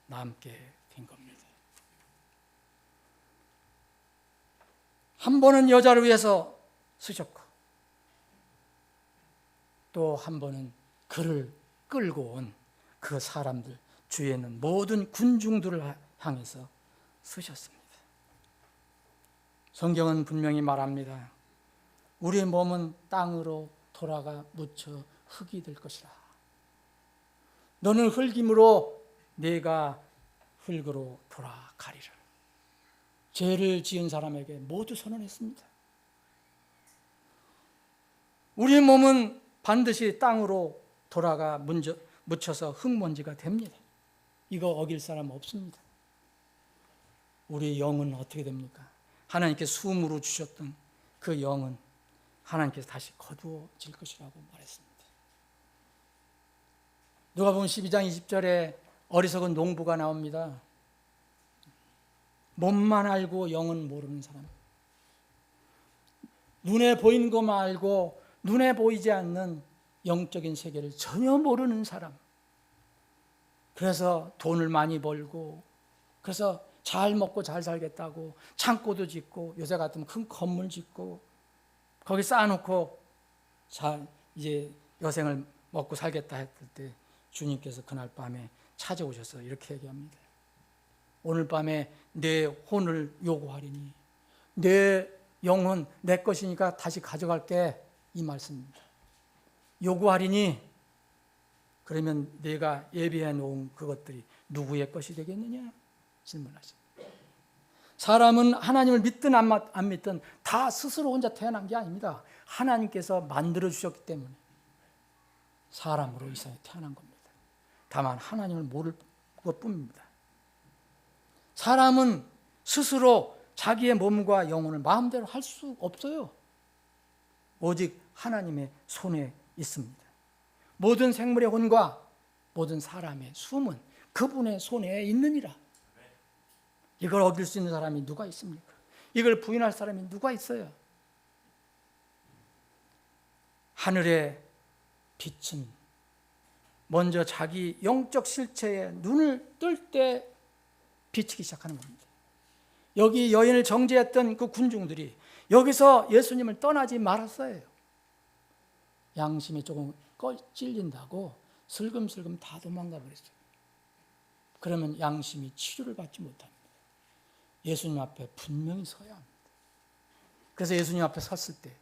남게 된 겁니다. 한 번은 여자를 위해서 쓰셨고 또 한 번은 그를 끌고 온 그 사람들 주위에 있는 모든 군중들을 향해서 쓰셨습니다. 성경은 분명히 말합니다. 우리의 몸은 땅으로 돌아가 묻혀 흙이 될 것이라. 너는 흙이므로 네가 흙으로 돌아가리라. 죄를 지은 사람에게 모두 선언했습니다. 우리의 몸은 반드시 땅으로 돌아가 묻혀서 흙먼지가 됩니다. 이거 어길 사람 없습니다. 우리의 영은 어떻게 됩니까? 하나님께 숨으로 주셨던 그 영은 하나님께서 다시 거두어질 것이라고 말했습니다. 누가복음 12장 20절에 어리석은 농부가 나옵니다. 몸만 알고 영은 모르는 사람. 눈에 보이는 것만 알고 눈에 보이지 않는 영적인 세계를 전혀 모르는 사람. 그래서 돈을 많이 벌고 그래서 잘 먹고 잘 살겠다고 창고도 짓고 요새 같으면 큰 건물 짓고 거기 쌓아놓고 이제 여생을 먹고 살겠다 했을 때 주님께서 그날 밤에 찾아오셔서 이렇게 얘기합니다. 오늘 밤에 내 혼을 요구하리니 내 영혼 내 것이니까 다시 가져갈게, 이 말씀입니다. 요구하리니 그러면 내가 예비해 놓은 그것들이 누구의 것이 되겠느냐 질문하십니다. 사람은 하나님을 믿든 안 믿든 다 스스로 혼자 태어난 게 아닙니다. 하나님께서 만들어 주셨기 때문에 사람으로 이 세상에 태어난 겁니다. 다만 하나님을 모를 것뿐입니다. 사람은 스스로 자기의 몸과 영혼을 마음대로 할 수 없어요. 오직 하나님의 손에 있습니다. 모든 생물의 혼과 모든 사람의 숨은 그분의 손에 있느니라. 이걸 얻을 수 있는 사람이 누가 있습니까? 이걸 부인할 사람이 누가 있어요? 하늘의 빛은 먼저 자기 영적 실체에 눈을 뜰 때 비치기 시작하는 겁니다. 여기 여인을 정죄했던 그 군중들이 여기서 예수님을 떠나지 말았어요. 양심이 조금 찔린다고 슬금슬금 다 도망가 버렸어요. 그러면 양심이 치료를 받지 못합니다. 예수님 앞에 분명히 서야 합니다. 그래서 예수님 앞에 섰을 때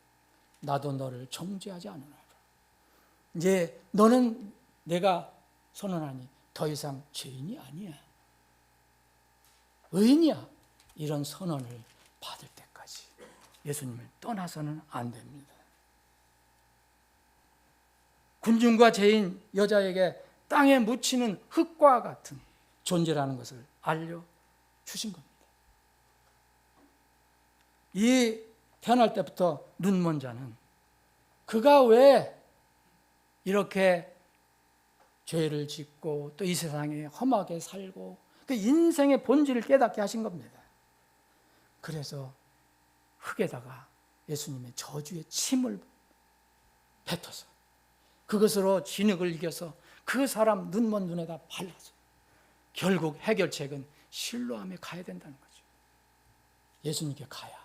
나도 너를 정죄하지 않으라. 이제 너는 내가 선언하니 더 이상 죄인이 아니야. 의인이야. 이런 선언을 받을 때까지 예수님을 떠나서는 안 됩니다. 군중과 죄인 여자에게 땅에 묻히는 흙과 같은 존재라는 것을 알려주신 겁니다. 이 태어날 때부터 눈먼 자는 그가 왜 이렇게 죄를 짓고 또 이 세상에 험하게 살고 그 인생의 본질을 깨닫게 하신 겁니다. 그래서 흙에다가 예수님의 저주의 침을 뱉어서 그것으로 진흙을 이겨서 그 사람 눈먼 눈에다 발라서 결국 해결책은 실로암에 가야 된다는 거죠. 예수님께 가야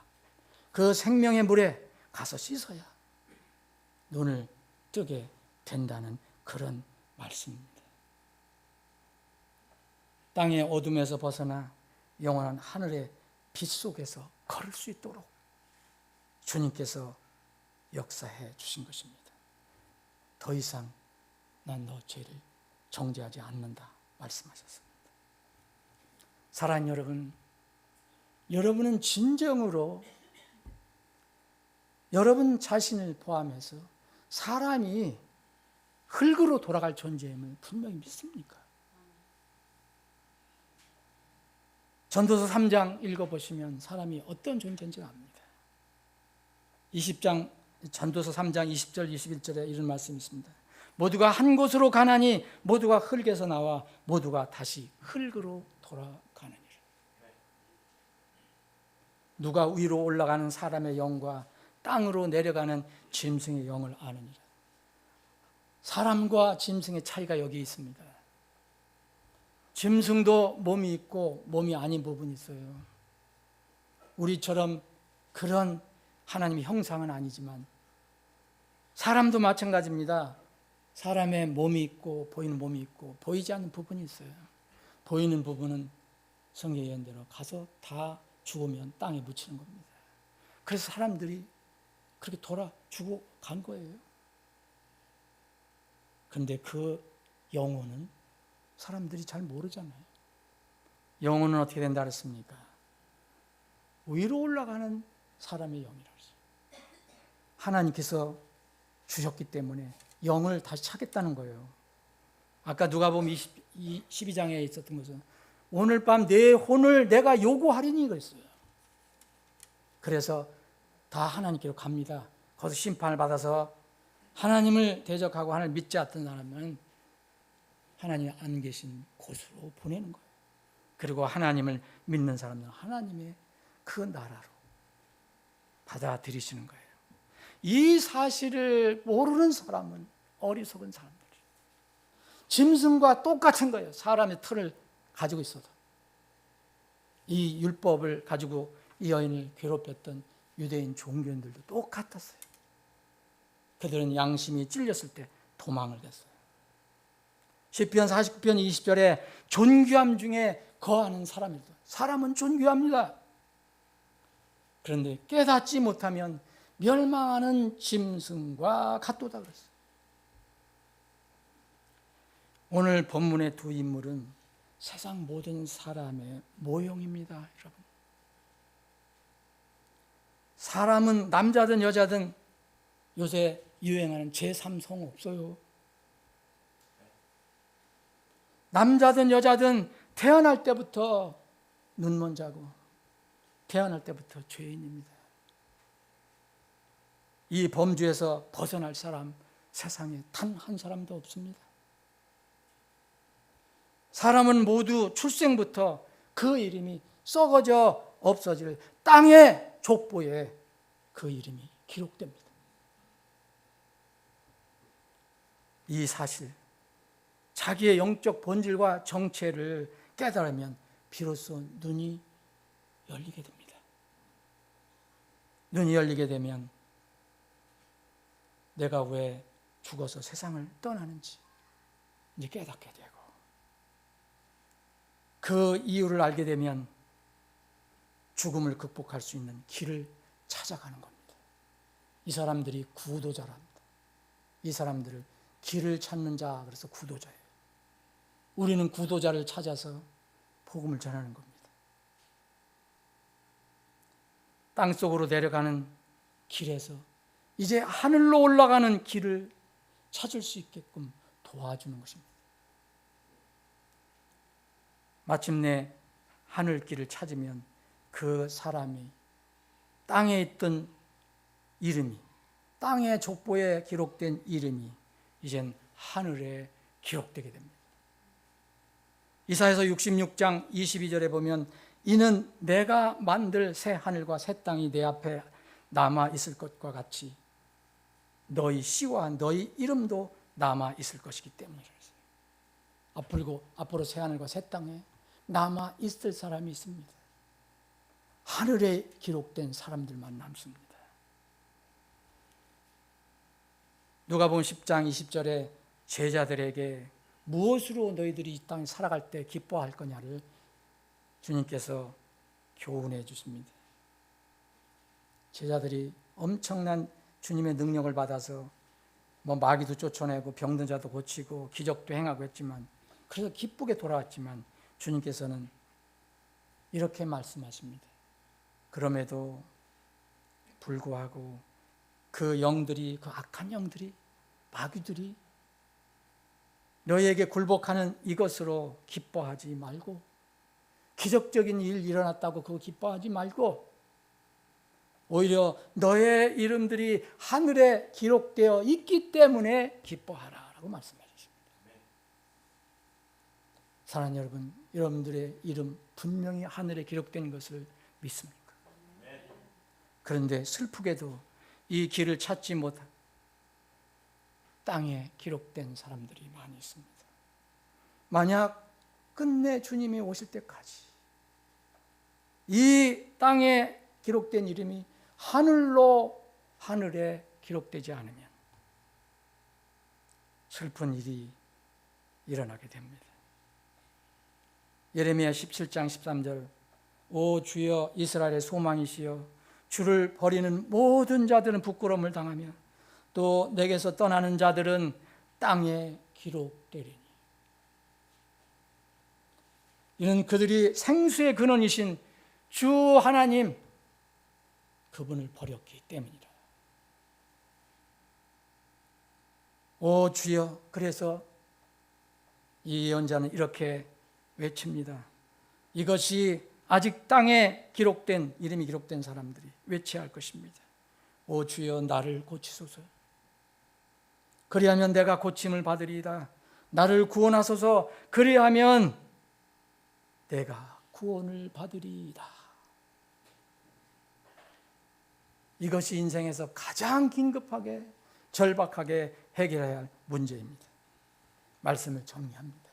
그 생명의 물에 가서 씻어야 눈을 뜨게 된다는 그런 말씀입니다. 땅의 어둠에서 벗어나 영원한 하늘의 빛 속에서 걸을 수 있도록 주님께서 역사해 주신 것입니다. 더 이상 난 너 죄를 정죄하지 않는다 말씀하셨습니다. 사랑하는 여러분, 여러분은 진정으로 여러분 자신을 포함해서 사람이 흙으로 돌아갈 존재임을 분명히 믿습니까? 전도서 3장 읽어보시면 사람이 어떤 존재인지 압니다. 20장 전도서 3장 20절 21절에 이런 말씀이 있습니다. 모두가 한 곳으로 가나니 모두가 흙에서 나와 모두가 다시 흙으로 돌아가느니라. 누가 위로 올라가는 사람의 영과 땅으로 내려가는 짐승의 영을 아느니라. 사람과 짐승의 차이가 여기 있습니다. 짐승도 몸이 있고 몸이 아닌 부분이 있어요. 우리처럼 그런 하나님의 형상은 아니지만 사람도 마찬가지입니다. 사람의 몸이 있고 보이는 몸이 있고 보이지 않는 부분이 있어요. 보이는 부분은 성경의 예언대로 가서 다 죽으면 땅에 묻히는 겁니다. 그래서 사람들이 그렇게 돌아 죽어 간 거예요. 그런데 그 영혼은 사람들이 잘 모르잖아요. 영혼은 어떻게 된다 그랬습니까? 위로 올라가는 사람의 영이라고 했어요. 하나님께서 주셨기 때문에 영을 다시 찾겠다는 거예요. 아까 누가복음 12장에 있었던 것은 오늘 밤 내 혼을 내가 요구하리니 그랬어요. 그래서 다 하나님께로 갑니다. 거기서 심판을 받아서 하나님을 대적하고 하나님을 믿지 않던 사람은 하나님 안 계신 곳으로 보내는 거예요. 그리고 하나님을 믿는 사람은 하나님의 그 나라로 받아들이시는 거예요. 이 사실을 모르는 사람은 어리석은 사람들이에요. 짐승과 똑같은 거예요. 사람의 틀을 가지고 있어도. 이 율법을 가지고 이 여인을 괴롭혔던 유대인 종교인들도 똑같았어요. 그들은 양심이 찔렸을 때 도망을 갔어요. 시편 49편 20절에 존귀함 중에 거하는 사람이다. 사람은 존귀합니다. 그런데 깨닫지 못하면 멸망하는 짐승과 같도다 그랬어요. 오늘 본문의 두 인물은 세상 모든 사람의 모형입니다, 여러분. 사람은 남자든 여자든 요새 유행하는 제3성 없어요. 남자든 여자든 태어날 때부터 눈먼 자고 태어날 때부터 죄인입니다. 이 범주에서 벗어날 사람 세상에 단 한 사람도 없습니다. 사람은 모두 출생부터 그 이름이 썩어져 없어질 땅의 족보에 그 이름이 기록됩니다. 이 사실, 자기의 영적 본질과 정체를 깨달으면 비로소 눈이 열리게 됩니다. 눈이 열리게 되면 내가 왜 죽어서 세상을 떠나는지 이제 깨닫게 되고, 그 이유를 알게 되면 죽음을 극복할 수 있는 길을 찾아가는 겁니다. 이 사람들이 구도자랍니다. 이 사람들을 길을 찾는 자, 그래서 구도자예요. 우리는 구도자를 찾아서 복음을 전하는 겁니다. 땅속으로 내려가는 길에서 이제 하늘로 올라가는 길을 찾을 수 있게끔 도와주는 것입니다. 마침내 하늘길을 찾으면 그 사람이 땅에 있던 이름이, 땅의 족보에 기록된 이름이 이젠 하늘에 기록되게 됩니다. 이사야서 66장 22절에 보면 이는 내가 만들 새 하늘과 새 땅이 내 앞에 남아 있을 것과 같이 너희 씨와 너희 이름도 남아 있을 것이기 때문이라. 앞으로 새 하늘과 새 땅에 남아 있을 사람이 있습니다. 하늘에 기록된 사람들만 남습니다. 누가복음 10장 20절에 제자들에게 무엇으로 너희들이 이 땅에 살아갈 때 기뻐할 거냐를 주님께서 교훈해 주십니다. 제자들이 엄청난 주님의 능력을 받아서 마귀도 쫓아내고 병든 자도 고치고 기적도 행하고 했지만, 그래서 기쁘게 돌아왔지만 주님께서는 이렇게 말씀하십니다. 그럼에도 불구하고 그 영들이, 그 악한 영들이, 마귀들이 너희에게 굴복하는 이것으로 기뻐하지 말고, 기적적인 일 일어났다고 그거 기뻐하지 말고, 오히려 너의 이름들이 하늘에 기록되어 있기 때문에 기뻐하라 라고 말씀하셨습니다. 사랑하는 여러분, 여러분들의 이름 분명히 하늘에 기록된 것을 믿습니까? 그런데 슬프게도 이 길을 찾지 못한 땅에 기록된 사람들이 많이 있습니다. 만약 끝내 주님이 오실 때까지 이 땅에 기록된 이름이 하늘에 기록되지 않으면 슬픈 일이 일어나게 됩니다. 예레미야 17장 13절 오 주여 이스라엘의 소망이시여 주를 버리는 모든 자들은 부끄러움을 당하며 또 내게서 떠나는 자들은 땅에 기록되리니. 이는 그들이 생수의 근원이신 주 하나님 그분을 버렸기 때문이라. 오 주여. 그래서 이 예언자는 이렇게 외칩니다. 이것이 아직 땅에 기록된, 이름이 기록된 사람들이 외쳐야 할 것입니다. 오 주여 나를 고치소서. 그리하면 내가 고침을 받으리이다. 나를 구원하소서. 그리하면 내가 구원을 받으리이다. 이것이 인생에서 가장 긴급하게 절박하게 해결해야 할 문제입니다. 말씀을 정리합니다.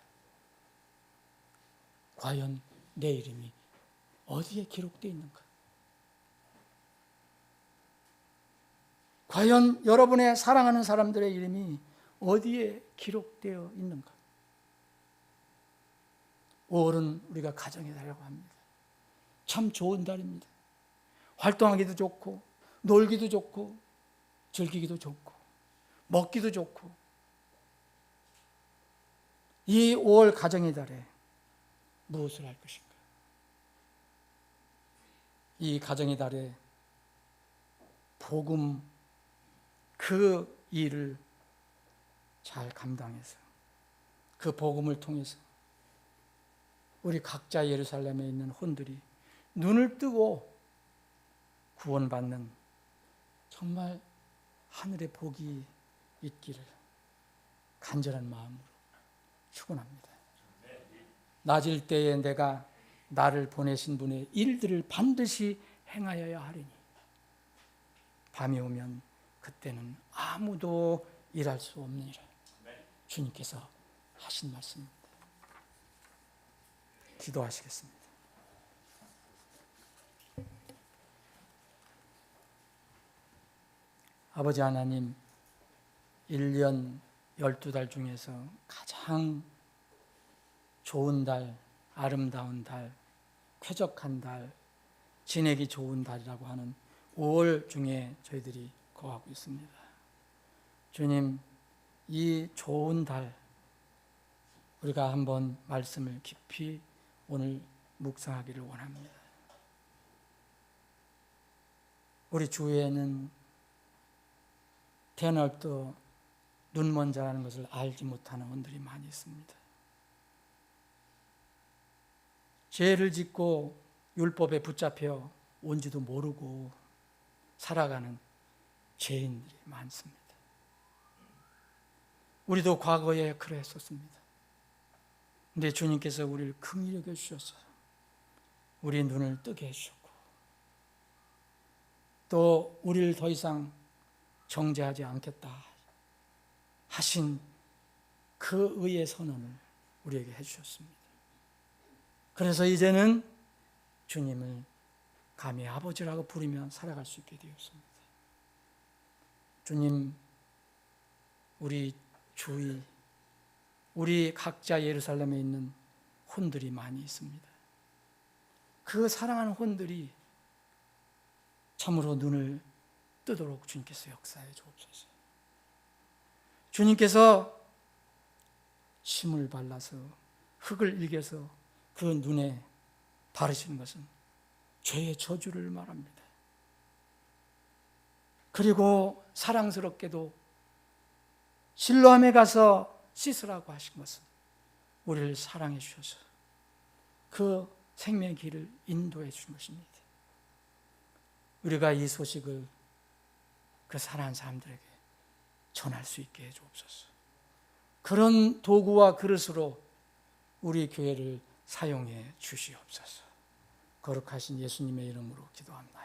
과연 내 이름이 어디에 기록되어 있는가? 과연 여러분의 사랑하는 사람들의 이름이 어디에 기록되어 있는가? 5월은 우리가 가정의 달이라고 합니다. 참 좋은 달입니다. 활동하기도 좋고 놀기도 좋고 즐기기도 좋고 먹기도 좋고, 이 5월 가정의 달에 무엇을 할 것인가? 이 가정의 달에 복음 그 일을 잘 감당해서 그 복음을 통해서 우리 각자 예루살렘에 있는 혼들이 눈을 뜨고 구원받는 정말 하늘의 복이 있기를 간절한 마음으로 축원합니다. 낮을 때에 내가 나를 보내신 분의 일들을 반드시 행하여야 하리니 밤이 오면 그때는 아무도 일할 수 없느니라. 주님께서 하신 말씀입니다. 기도하시겠습니다. 아버지 하나님, 1년 12달 중에서 가장 좋은 달, 아름다운 달, 쾌적한 달, 지내기 좋은 달이라고 하는 5월 중에 저희들이 거하고 있습니다. 주님, 이 좋은 달 우리가 한번 말씀을 깊이 오늘 묵상하기를 원합니다. 우리 주위에는 태어날부터 눈먼 자라는 것을 알지 못하는 분들이 많이 있습니다. 죄를 짓고 율법에 붙잡혀 온지도 모르고 살아가는 죄인들이 많습니다. 우리도 과거에 그랬었습니다. 그런데 주님께서 우리를 긍휼히 여겨 주셔서 우리 눈을 뜨게 해주셨고 또 우리를 더 이상 정죄하지 않겠다 하신 그 의의 선언을 우리에게 해주셨습니다. 그래서 이제는 주님을 감히 아버지라고 부르며 살아갈 수 있게 되었습니다. 주님, 우리 주위, 우리 각자 예루살렘에 있는 혼들이 많이 있습니다. 그 사랑하는 혼들이 참으로 눈을 뜨도록 주님께서 역사해 주옵소서. 주님께서 침을 발라서 흙을 일겨서 그 눈에 바르시는 것은 죄의 저주를 말합니다. 그리고 사랑스럽게도 실로암에 가서 씻으라고 하신 것은 우리를 사랑해 주셔서 그 생명의 길을 인도해 주신 것입니다. 우리가 이 소식을 그 사랑하는 사람들에게 전할 수 있게 해 주옵소서. 그런 도구와 그릇으로 우리 교회를 사용해 주시옵소서. 거룩하신 예수님의 이름으로 기도합니다.